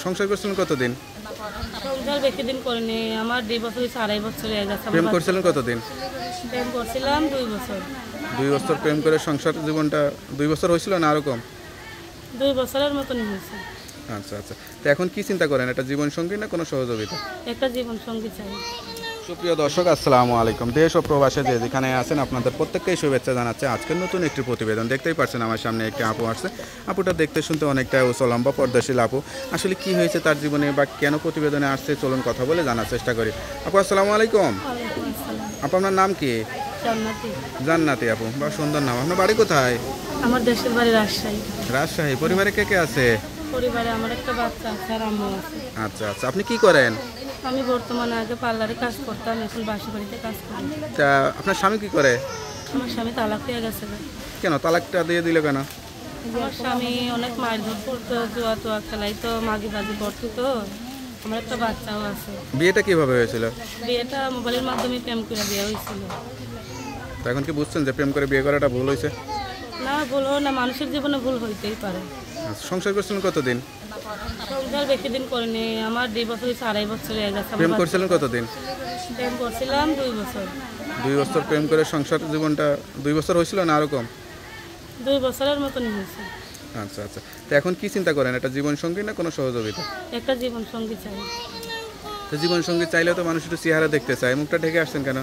সংসার করছিলেন কতদিন? সংসার বেশি দিন করিনি, আমার 2 বছর হয়েছে, 2.5 বছর হয়ে গেছে। প্রেম করছিলেন কতদিন? প্রেম করছিলাম 2 বছর। 2 বছর প্রেম করে সংসার জীবনটা 2 বছর হয়েছিল না আরকম? 2 বছরের মতনই হয়েছে। আচ্ছা আচ্ছা, তো এখন কি চিন্তা করেন, একটা জীবন সঙ্গী না কোনো সহযোগিতা? একটা জীবন সঙ্গী চাই। সুপ্রিয় দর্শক, আসসালামু আলাইকুম। দেশ ও প্রবাসে যে যেখানে আছেন আপনাদের প্রত্যেককেই শুভেচ্ছা জানাচ্ছে। আজকের নতুন একটি প্রতিবেদন দেখতেই পাচ্ছেন, আমার সামনে একটি আপু আসছে। আপুটা দেখতে শুনতে অনেকটা লম্বা পর্দাশীল আপু। আসলে কি হয়েছে তার জীবনে বা কেন প্রতিবেদনে আসছে, চলুন কথা বলে জানার চেষ্টা করি। আপু আসসালামু আলাইকুম। ওয়ালাইকুম আসসালাম। আপু আপনার নাম কি? জান্নাতি। জান্নাতি আপু, বা সুন্দর নাম। আপনার বাড়ি কোথায়? আমার দেশের বাড়ি রাজশাহী। রাজশাহী। পরিবারে কে কে আছে? পরিবারে আমার একটা বাচ্চা আছে আর আম্মু আছে। আচ্ছা আচ্ছা, আপনি কি করেন? আমি বর্তমানে আগে পার্লারে কাজ করতাম, এখন বাসা বাড়িতে কাজ করি। তা আপনার স্বামী কি করে? আমার স্বামী তালাক হয়ে গেছে। কেন তালাকটা দিয়ে দিল কেন? আমার স্বামী অনেক মারধর করতো, জুয়া টুয়া খেলাই তো, মাগিবাজি করতো তো। আমার একটা বাচ্চাও আছে। বিয়েটা কিভাবে হয়েছিল? বিয়েটা মোবাইলের মাধ্যমে প্রেম করে বিয়ে হয়েছিল। তো এখন কি বুঝছেন যে প্রেম করে বিয়ে করাটা ভুল হয়েছে? না, ভুল হয় না, মানুষের জীবনে ভুল হইতেই পারে। আচ্ছা, সংসার করছিলেন কতদিন? সংসার বেশি দিন করিনি, আমার 2 বছর হয়েছে, 2.5 বছর হয়ে গেছে। প্রেম করছিলেন কতদিন? প্রেম করছিলাম 2 বছর। 2 বছর প্রেম করে সংসার জীবনটা 2 বছর হয়েছিল না আরকম? 2 বছরের মতনই হয়েছে। আচ্ছা আচ্ছা, তো এখন কি চিন্তা করেন, একটা জীবন সঙ্গী না কোনো সহযোগিতা? একটা জীবন সঙ্গী চাই। তো জীবন সঙ্গী চাইলে তো মানুষ একটু চেহারা দেখতে চায়, মুখটা ঢেকে আসছেন কেন?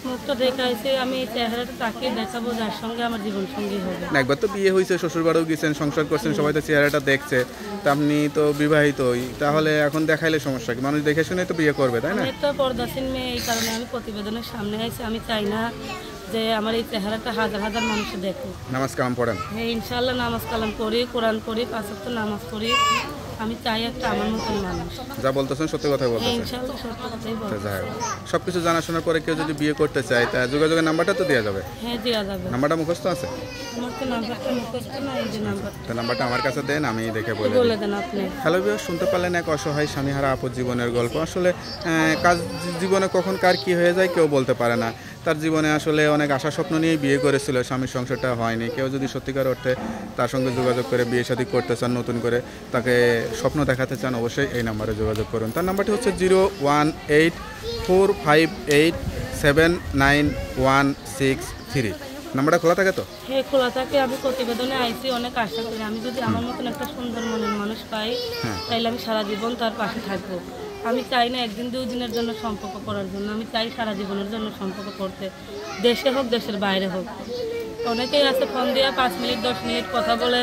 মুখটা দেখাইছে, আমি চেহারাটা তাকিয়ে দেখাবো যার সঙ্গে আমার জীবন সঙ্গী হবে। না, একবার তো বিয়ে হয়েছে, শ্বশুর বাড়িও গেছেন, সংসার করছেন, সবাই তো চেহারাটা দেখছে। তা আপনি তো বিবাহিতই, তাহলে এখন দেখাইলে সমস্যা কি? মানুষ দেখে শুনে তো বিয়ে করবে, তাই না? আমি তো পর্দাসীন মেয়ে, এই কারণে আমি প্রতিবেদনের সামনে আইছি। আমি চাই না যে আমার এই চেহারাটা হাজার হাজার মানুষে দেখে। নামাজ কালাম পড়েন? হ্যাঁ, ইনশাআল্লাহ নামাজ কালাম পড়ি, কোরআন পড়ি, 5 ওয়াক্ত নামাজ পড়ি। আমি চাই একটা আমার মতন মানুষ। যা বলতেছেন সত্যি কথাই হ্যাঁ, বলতেছেন। ইনশাআল্লাহ সত্য কথাই বলবো। যাই হোক, সবকিছু জানাশোনার পরে কেউ যদি বিয়ে করতে চায়, তা যোগাযোগের নাম্বারটা তো দেওয়া যাবে। হ্যাঁ, দেওয়া যাবে। নাম্বারটা মুখস্থ আছে? আমার তো নাম্বারটা মুখস্থ না, এই যে নাম্বারটা। তো নাম্বারটা আমার কাছে দেন, আমি দেখে বলে বলে দিই। দেন আপনি। হ্যালো ভিউয়ার, শুনতে পারলেন এক অসহায় স্বামীহারা আপুর জীবনের গল্প। আসলে কাজ জীবনে কখন কার কি হয়ে যায় কেউ বলতে পারে না। তার জীবনে আসলে অনেক আশা স্বপ্ন নিয়েই বিয়ে করেছিল, স্বামীর সংসারটা হয়নি। কেউ যদি সত্যিকার অর্থে তার সঙ্গে যোগাযোগ করে বিয়ে শাদী করতে চান, নতুন করে তাকে স্বপ্ন দেখাতে চান, অবশ্যই এই নাম্বারে যোগাযোগ করুন। তার নাম্বারটি হচ্ছে 01845879163। নাম্বারটা খোলা থাকে তো? হ্যাঁ, খোলা থাকে। আমি প্রতিবেদনে আইছি অনেক আশা করি, আমি যদি আমার মতন একটা সুন্দর মনের মানুষ পাই, তাইলে আমি সারা জীবন তার পাশে থাকবো। আমি চাই না 1 দিন 2 দিনের জন্য সম্পর্ক করার জন্য, আমি চাই সারা জীবনের জন্য সম্পর্ক করতে, দেশে হোক দেশের বাইরে হোক। অনেকেই আছে ফোন দিয়ে 5 মিনিট 10 মিনিট কথা বলে,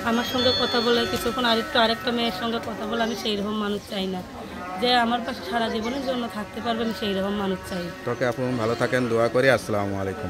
আমার সঙ্গে কথা বলে কিছুক্ষণ আরেকটা মেয়ের সঙ্গে কথা বলে। আমি সেই রকম মানুষ চাই না, যে আমার পাশে সারা জীবনের জন্য থাকতে পারবে, আমি সেই রকম মানুষ চাই। তোকে আপনি ভালো থাকেন, দোয়া করি। আসসালামু আলাইকুম।